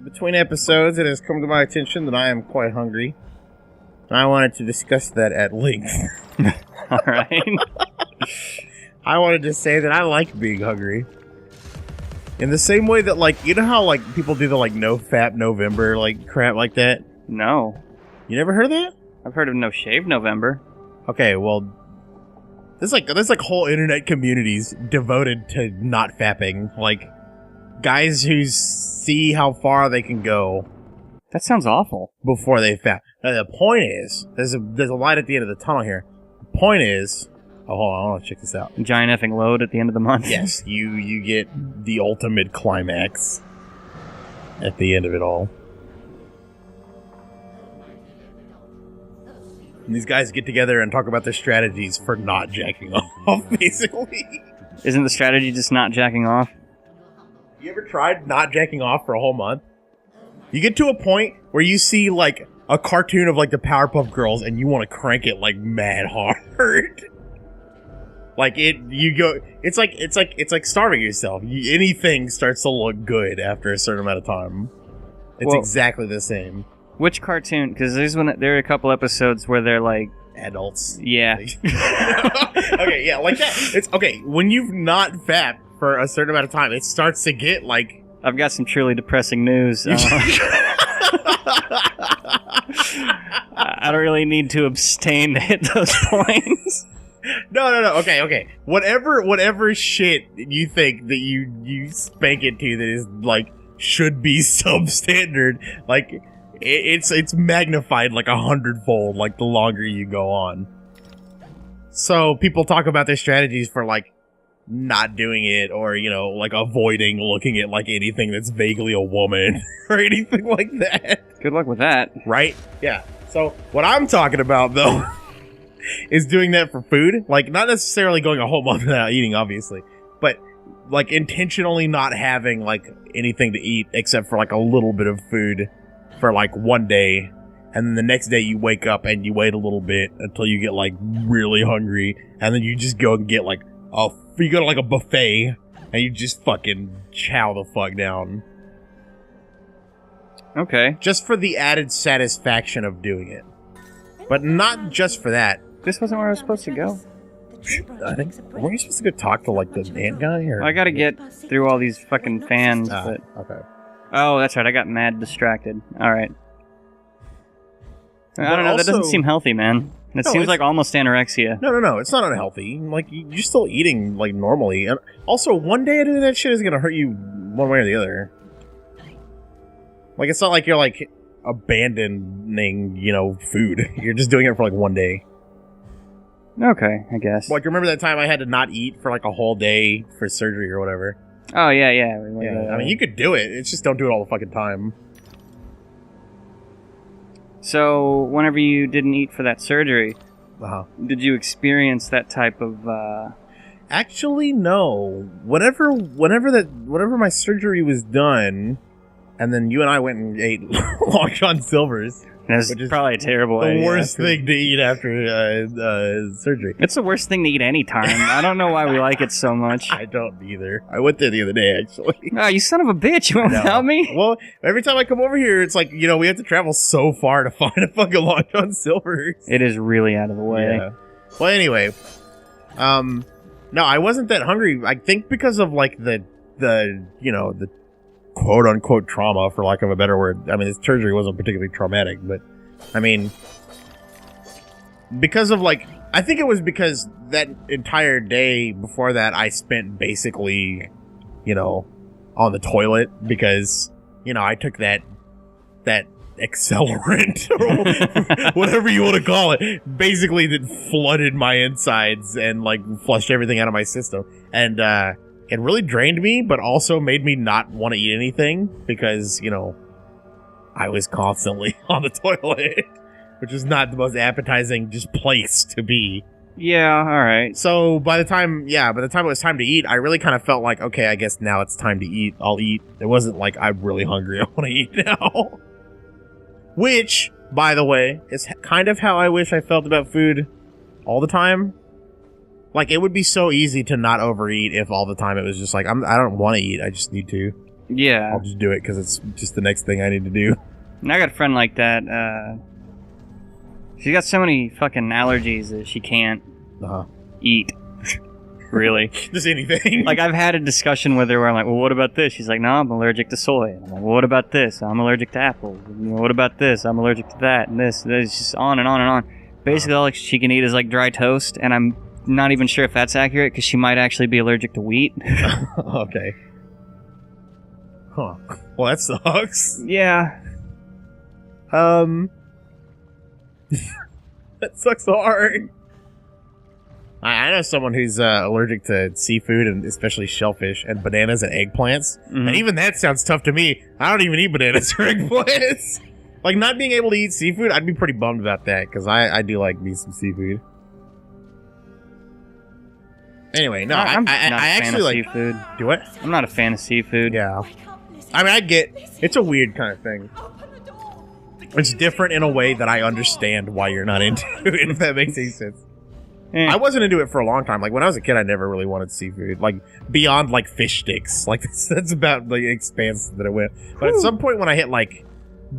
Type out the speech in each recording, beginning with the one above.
Between episodes, it has come to my attention that I am quite hungry, and I wanted to discuss that at length. All right. I wanted to say that I like being hungry. In the same way that, like, you know how, like, people do the, like, no-fap November, like, crap like that? No. You never heard of that? I've heard of No Shave November. Okay, well, there's like whole internet communities devoted to not fapping. Like, guys who see how far they can go. That sounds awful. Before they fap. Now, the point is, there's a light at the end of the tunnel here. The point is, oh, hold on, I want to check this out. Giant effing load at the end of the month. Yes, you get the ultimate climax at the end of it all. And these guys get together and talk about their strategies for not jacking off, basically. Isn't the strategy just not jacking off? You ever tried not jacking off for a whole month? You get to a point where you see, like, a cartoon of, like, the Powerpuff Girls and you want to crank it, like, mad hard. Like, it's like starving yourself. Anything starts to look good after a certain amount of time. It's exactly the same. Which cartoon? Because there are a couple episodes where they're like adults. Yeah. Okay, yeah, like that. It's okay when you've not fapped for a certain amount of time. It starts to get like. I've got some truly depressing news. I don't really need to abstain to hit those points. No. Okay. Whatever shit you think that you spank it to that is like should be substandard, like. It's magnified like 100-fold, like the longer you go on. So people talk about their strategies for like not doing it, or you know, like avoiding looking at like anything that's vaguely a woman or anything like that. Good luck with that. Right? Yeah. So what I'm talking about though is doing that for food. Like not necessarily going a whole month without eating, obviously, but like intentionally not having like anything to eat except for like a little bit of food. For like one day, and then the next day you wake up and you wait a little bit until you get like really hungry, and then you just go and get like you go to like a buffet and you just fucking chow the fuck down. Okay. Just for the added satisfaction of doing it. But not just for that. This wasn't where I was supposed to go. I think, weren't you supposed to go talk to like the ant guy? Or? I gotta get through all these fucking fans, but... Okay. Oh, that's right. I got mad distracted. All right. I don't know. That doesn't seem healthy, man. It seems like almost anorexia. No. It's not unhealthy. Like, you're still eating, like, normally. And also, one day of doing that shit is going to hurt you one way or the other. Like, it's not like you're, like, abandoning, you know, food. You're just doing it for, like, one day. Okay, I guess. Like, remember that time I had to not eat for, like, a whole day for surgery or whatever? Oh, yeah. I mean, you could do it. It's just don't do it all the fucking time. So, whenever you didn't eat for that surgery, did you experience that type of, Actually, no. Whenever my surgery was done, and then you and I went and ate Long John Silver's. That's probably a terrible idea. The worst thing to eat after surgery. It's the worst thing to eat any time. I don't know why we like it so much. I don't either. I went there the other day, actually. Oh, you son of a bitch. You won't help me? Well, every time I come over here, it's like, you know, we have to travel so far to find a fucking Long John Silver's. It is really out of the way. Yeah. Well, anyway. No, I wasn't that hungry. I think because of, like, the you know, the quote-unquote trauma, for lack of a better word. I mean, this surgery wasn't particularly traumatic, but, I mean, because of, like, I think it was because that entire day before that I spent basically, you know, on the toilet because, you know, I took that accelerant, or whatever you want to call it, basically that flooded my insides and, like, flushed everything out of my system. And, it really drained me, but also made me not want to eat anything because, you know, I was constantly on the toilet, which is not the most appetizing just place to be. Yeah, alright. So by the time it was time to eat, I really kind of felt like, okay, I guess now it's time to eat. I'll eat. It wasn't like, I'm really hungry, I want to eat now. Which, by the way, is kind of how I wish I felt about food all the time. Like, it would be so easy to not overeat if all the time it was just like, I don't want to eat, I just need to. Yeah. I'll just do it because it's just the next thing I need to do. And I got a friend like that. She's got so many fucking allergies that she can't eat. Really. Just anything. Like, I've had a discussion with her where I'm like, well, what about this? She's like, no, I'm allergic to soy. And I'm like, well, what about this? I'm allergic to apples. And, what about this? I'm allergic to that and this. It's just on and on and on. Basically, all she can eat is, like, dry toast, and I'm not even sure if that's accurate, because she might actually be allergic to wheat. Okay. Huh. Well, that sucks. Yeah. That sucks so hard. I know someone who's allergic to seafood, and especially shellfish, and bananas and eggplants. Mm-hmm. And even that sounds tough to me. I don't even eat bananas or eggplants. Like, not being able to eat seafood, I'd be pretty bummed about that, because I do like me some seafood. Anyway, no, I'm I not a fan actually of like seafood. Do what? I'm not a fan of seafood. Yeah. I mean, I get it's a weird kind of thing. It's different in a way that I understand why you're not into it, if that makes any sense. I wasn't into it for a long time. Like, when I was a kid, I never really wanted seafood. Like, beyond, like, fish sticks. Like, that's about the expanse that it went. But at some point when I hit, like,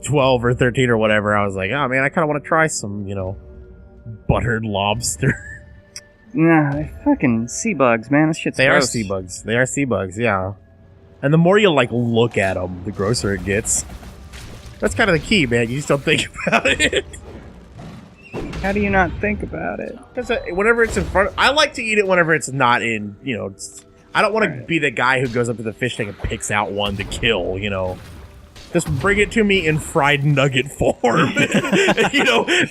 12 or 13 or whatever, I was like, oh, man, I kind of want to try some, buttered lobster. Nah, they're fucking sea bugs, man. This shit's They gross. are sea bugs. They are sea bugs, yeah. And the more you, like, look at them, the grosser it gets. That's kind of the key, man. You just don't think about it. How do you not think about it? Because whenever it's in front, I like to eat it whenever it's not in. I don't want to be the guy who goes up to the fish tank and picks out one to kill. Just bring it to me in fried nugget form.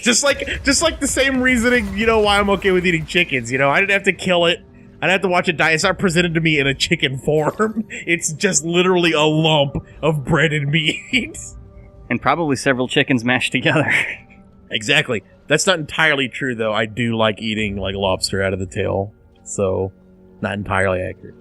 just like the same reasoning. Why I'm okay with eating chickens. I didn't have to kill it. I didn't have to watch it die. It's not presented to me in a chicken form. It's just literally a lump of breaded meat. And probably several chickens mashed together. Exactly. That's not entirely true, though. I do like eating, like, lobster out of the tail. So, not entirely accurate.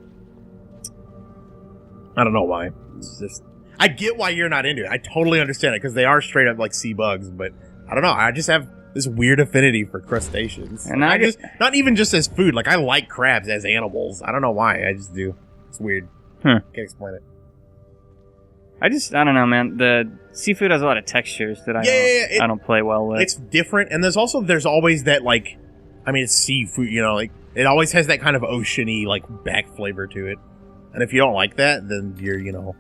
I don't know why. It's just... I get why you're not into it. I totally understand it, because they are straight up, like, sea bugs. But, I don't know. I just have this weird affinity for crustaceans. And not even just as food. Like, I like crabs as animals. I don't know why. I just do. It's weird. Can't explain it. I don't know, man. The seafood has a lot of textures that I don't play well with. It's different, and there's always that, like, I mean, it's seafood, like, it always has that kind of oceany, like, back flavor to it. And if you don't like that, then you're,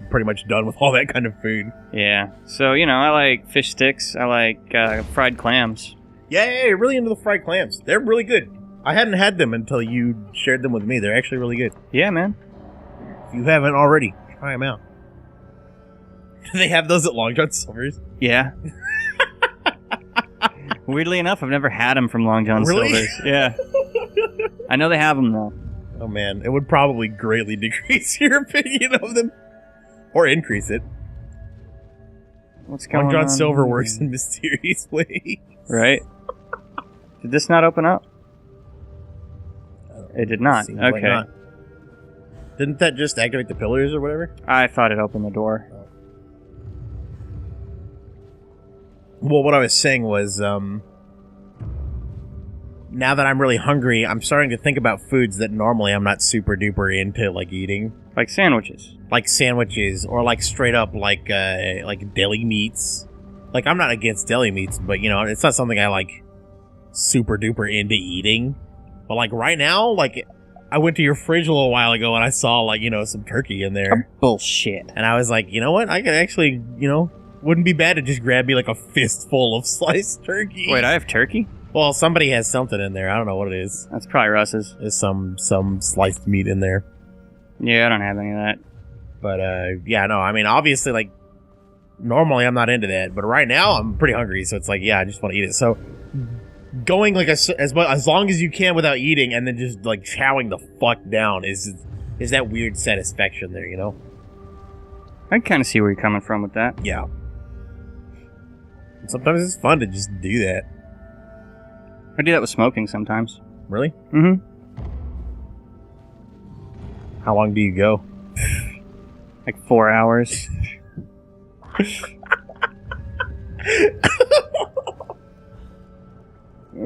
pretty much done with all that kind of food. Yeah. So, I like fish sticks. I like fried clams. Yeah, you're really into the fried clams. They're really good. I hadn't had them until you shared them with me. They're actually really good. Yeah, man. If you haven't already, try them out. Do they have those at Long John Silver's? Yeah. Weirdly enough, I've never had them from Long John Silver's. Yeah. I know they have them, though. Oh, man. It would probably greatly decrease your opinion of them. Or increase it. What's going on? Long John Silver works in mysterious ways. Right? Did this not open up? It did not. Seems okay. like not. Didn't that just activate the pillars or whatever? I thought it opened the door. Well, what I was saying was, now that I'm really hungry, I'm starting to think about foods that normally I'm not super duper into, like, eating. Like sandwiches. Like sandwiches, or like straight up like deli meats. Like, I'm not against deli meats, but it's not something I like super duper into eating. But like right now, like I went to your fridge a little while ago and I saw like, some turkey in there. Bullshit. And I was like, you know what? I could actually, wouldn't be bad to just grab me like a fistful of sliced turkey. Wait, I have turkey? Well, somebody has something in there. I don't know what it is. That's probably Russ's. There's some sliced meat in there. Yeah, I don't have any of that. But, yeah, no, I mean, obviously, like, normally I'm not into that, but right now I'm pretty hungry, so it's like, yeah, I just want to eat it. So, going, like, as long as you can without eating, and then just, like, chowing the fuck down is that weird satisfaction there, I can kind of see where you're coming from with that. Yeah. And sometimes it's fun to just do that. I do that with smoking sometimes. Really? Mm-hmm. How long do you go? Like 4 hours.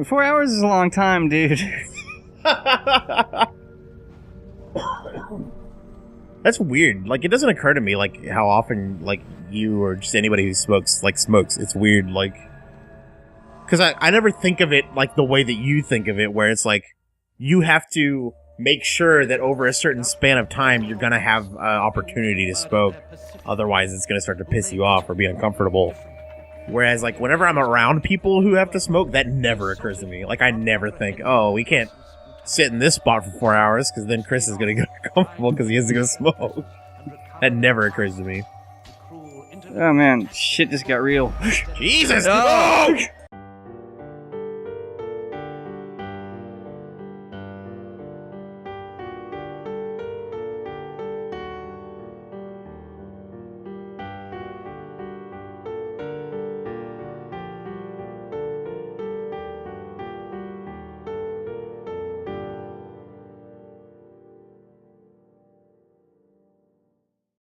4 hours is a long time, dude. That's weird. Like, it doesn't occur to me, like, how often, like, you or just anybody who smokes, like, smokes. It's weird, like... Because I never think of it, like, the way that you think of it, where it's like, you have to make sure that over a certain span of time, you're gonna have opportunity to smoke. Otherwise, it's gonna start to piss you off or be uncomfortable. Whereas, like, whenever I'm around people who have to smoke, that never occurs to me. Like, I never think, oh, we can't sit in this spot for 4 hours, because then Chris is gonna get uncomfortable because he has to go smoke. That never occurs to me. Oh man, shit just got real. Jesus! Oh!